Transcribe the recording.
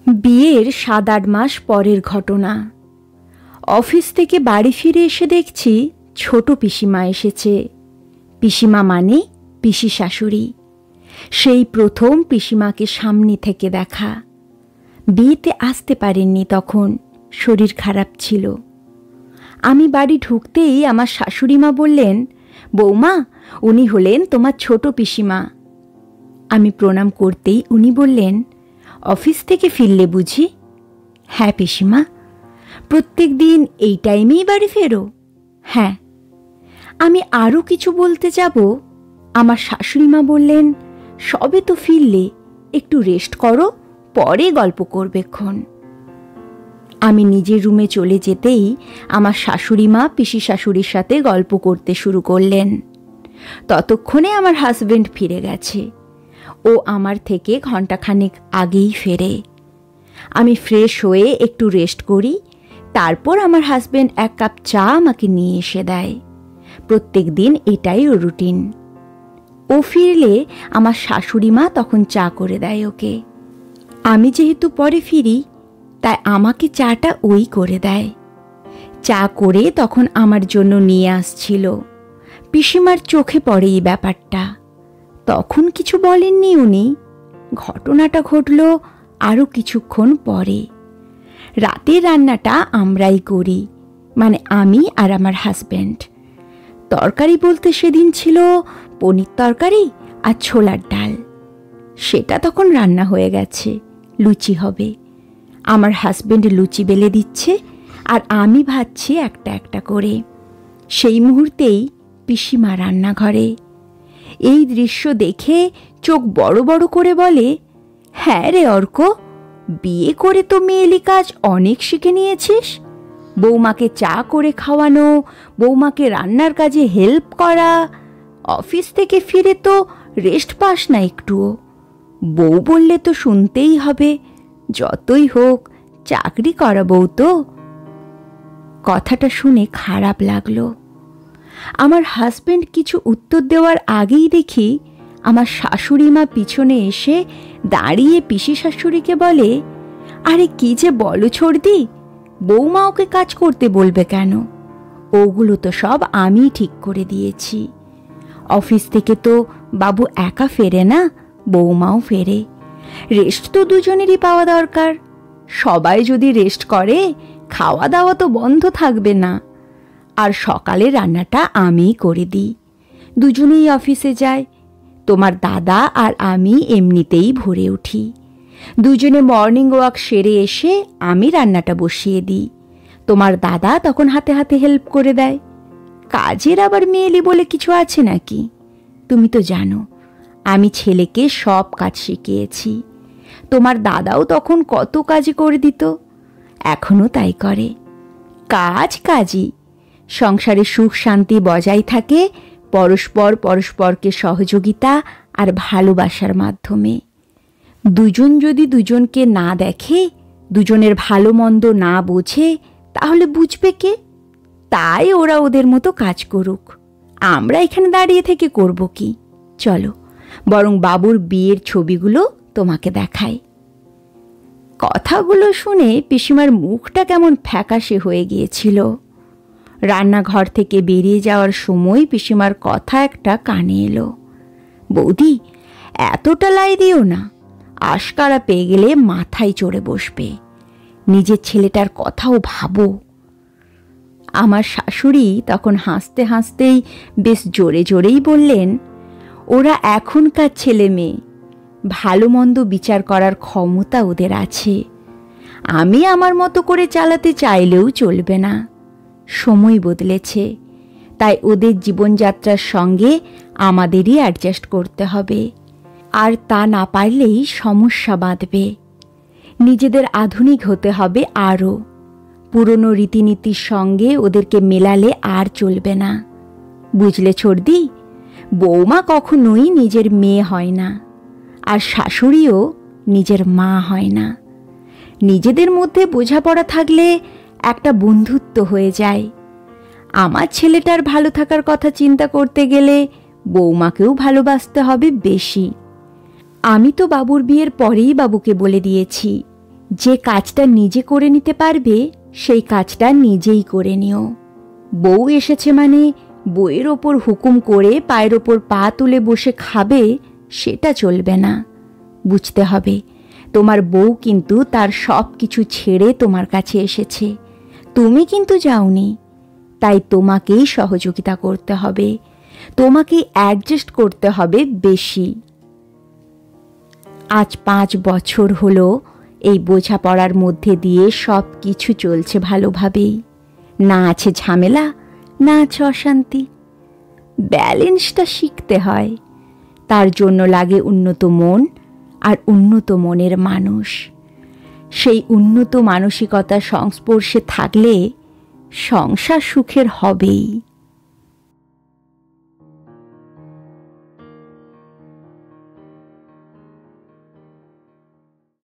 বিয়ের ৭-৮ মাস পরের ঘটনা। অফিস থেকে বাড়ি ফিরে এসে দেখছি ছোট পিসিমা এসেছে। পিসিমা মানে পিসি শাশুড়ি। সেই প্রথম পিসিমাকে সামনে থেকে দেখা। বিয়েতে আসতে পারেননি, তখন শরীর খারাপ ছিল। আমি বাড়ি ঢুকতেই আমার শাশুড়িমা বললেন, বৌমা, উনি হলেন তোমার ছোট পিসিমা। আমি প্রণাম করতেই উনি বললেন, অফিস থেকে ফিরলে বুঝি? হ্যাঁ পিসিমা। প্রত্যেক দিন এই টাইমেই বাড়ি ফেরো? হ্যাঁ। আমি আরও কিছু বলতে যাব, আমার শাশুড়িমা বললেন, সবে তো ফিরলে, একটু রেস্ট করো, পরে গল্প করবেক্ষণ। আমি নিজের রুমে চলে যেতেই আমার শাশুড়িমা পিসি শাশুড়ির সাথে গল্প করতে শুরু করলেন। ততক্ষণে আমার হাজবেন্ড ফিরে গেছে। ও আমার থেকে ঘণ্টাখানেক আগেই ফেরে। আমি ফ্রেশ হয়ে একটু রেস্ট করি, তারপর আমার হাজবেন্ড 1 কাপ চা আমাকে নিয়ে এসে দেয়। প্রত্যেক দিন এটাই ওর রুটিন। ও ফিরলে আমার শাশুড়িমা তখন চা করে দেয় ওকে। আমি যেহেতু পরে ফিরি, তাই আমাকে চাটা ওই করে দেয়। চা করে তখন আমার জন্য নিয়ে আসছিল। পিসিমার চোখে পড়ে এই ব্যাপারটা। তখন কিছু বলেননি উনি। ঘটনাটা ঘটল আরও কিছুক্ষণ পরে। রাতের রান্নাটা আমরাই করি, মানে আমি আর আমার হাজব্যান্ড। তরকারি বলতে সেদিন ছিল পনির তরকারি আর ছোলার ডাল। সেটা তখন রান্না হয়ে গেছে, লুচি হবে। আমার হাজব্যান্ড লুচি বেলে দিচ্ছে আর আমি ভাজছি একটা একটা করে। সেই মুহূর্তেই পিসিমা রান্নাঘরে। এই দৃশ্য দেখে চোখ বড় বড় করে বলে, হ্যাঁ রে অর্ক, বিয়ে করে তো মেয়েলি কাজ অনেক শিখে নিয়েছিস। বৌমাকে চা করে খাওয়ানো, বৌমাকে রান্নার কাজে হেল্প করা। অফিস থেকে ফিরে তো রেস্ট পাস না একটুও। বউ বললে তো শুনতেই হবে, যতই হোক চাকরি করা বউ তো। কথাটা শুনে খারাপ লাগলো। আমার হাজবেন্ড কিছু উত্তর দেওয়ার আগেই দেখি আমার শাশুড়িমা পিছনে এসে দাঁড়িয়ে পিসি শাশুড়িকে বলে, আরে কি যে বলো ছোড়দি, বৌমা ওকে কাজ করতে বলবে কেন? ওগুলো তো সব আমি ঠিক করে দিয়েছি। অফিস থেকে তো বাবু একা ফেরে না, বৌমাও ফেরে। রেস্ট তো দুজনেরই পাওয়া দরকার। সবাই যদি রেস্ট করে, খাওয়া দাওয়া তো বন্ধ থাকবে না। আর সকালে রান্নাটা আমিই করে দিই। দুজনেই অফিসে যায়। তোমার দাদা আর আমি এমনিতেই ভোরে উঠি। দুজনে মর্নিং ওয়াক সেরে এসে আমি রান্নাটা বসিয়ে দিই। তোমার দাদা তখন হাতে হাতে হেল্প করে দেয়। কাজের আবার মেয়েলি বলে কিছু আছে নাকি? তুমি তো জানো আমি ছেলেকে সব কাজ শিখিয়েছি। তোমার দাদাও তখন কত কাজ করে দিত, এখনও তাই করে। কাজ কাজই। সংসারে সুখ শান্তি বজায় থাকে পরস্পর পরস্পরকে সহযোগিতা আর ভালোবাসার মাধ্যমে। দুজন যদি দুজনকে না দেখে, দুজনের ভালো মন্দ না বোঝে, তাহলে বুঝবে কে? তাই ওরা ওদের মতো কাজ করুক, আমরা এখানে দাঁড়িয়ে থেকে করব কি? চলো বরং বাবুর বিয়ের ছবিগুলো তোমাকে দেখাই। কথাগুলো শুনে পিসিমার মুখটা কেমন ফ্যাকাশে হয়ে গিয়েছিল। রান্নাঘর থেকে বেরিয়ে যাওয়ার সময় পিসিমার কথা একটা কানে এলো, বৌদি এতটা লাই দিও না, আশকারা পেয়ে গেলে মাথায় চড়ে বসবে। নিজের ছেলেটার কথাও ভাবো। আমার শাশুড়ি তখন হাসতে হাসতেই বেশ জোরে জোরেই বললেন, ওরা এখনকার ছেলে মেয়ে, ভালো মন্দ বিচার করার ক্ষমতা ওদের আছে। আমি আমার মতো করে চালাতে চাইলেও চলবে না। সময় বদলেছে, তাই ওদের জীবনযাত্রার সঙ্গে আমাদেরই অ্যাডজাস্ট করতে হবে। আর তা না পারলেই সমস্যা বাঁধবে। নিজেদের আধুনিক হতে হবে আরও। পুরনো রীতিনীতির সঙ্গে ওদেরকে মেলালে আর চলবে না। বুঝলে ছোড়দি, বৌমা কখনোই নিজের মেয়ে হয় না, আর শাশুড়িও নিজের মা হয় না। নিজেদের মধ্যে বোঝাপড়া থাকলে একটা বন্ধুত্ব হয়ে যায়। আমার ছেলেটার ভালো থাকার কথা চিন্তা করতে গেলে বৌমাকেও ভালোবাসতে হবে বেশি। আমি তো বাবুর বিয়ের পরেই বাবুকে বলে দিয়েছি, যে কাজটা নিজে করে নিতে পারবে সেই কাজটা নিজেই করে নিও। বউ এসেছে মানে বউয়ের ওপর হুকুম করে পায়ের ওপর পা তুলে বসে খাবে, সেটা চলবে না। বুঝতে হবে তোমার বউ কিন্তু তার সব কিছু ছেড়ে তোমার কাছে এসেছে, তুমি কিন্তু যাওনি। তাই তোমাকেই সহযোগিতা করতে হবে, তোমাকে অ্যাডজাস্ট করতে হবে বেশি। আজ 5 বছর হলো এই বোঝাপড়ার মধ্যে দিয়ে সব কিছু চলছে ভালোভাবেই। না আছে ঝামেলা, না আছে অশান্তি। ব্যালেন্সটা শিখতে হয়, তার জন্য লাগে উন্নত মন আর উন্নত মনের মানুষ। সেই উন্নত মানসিকতার সংস্পর্শে থাকলে সংসার সুখের হবেই।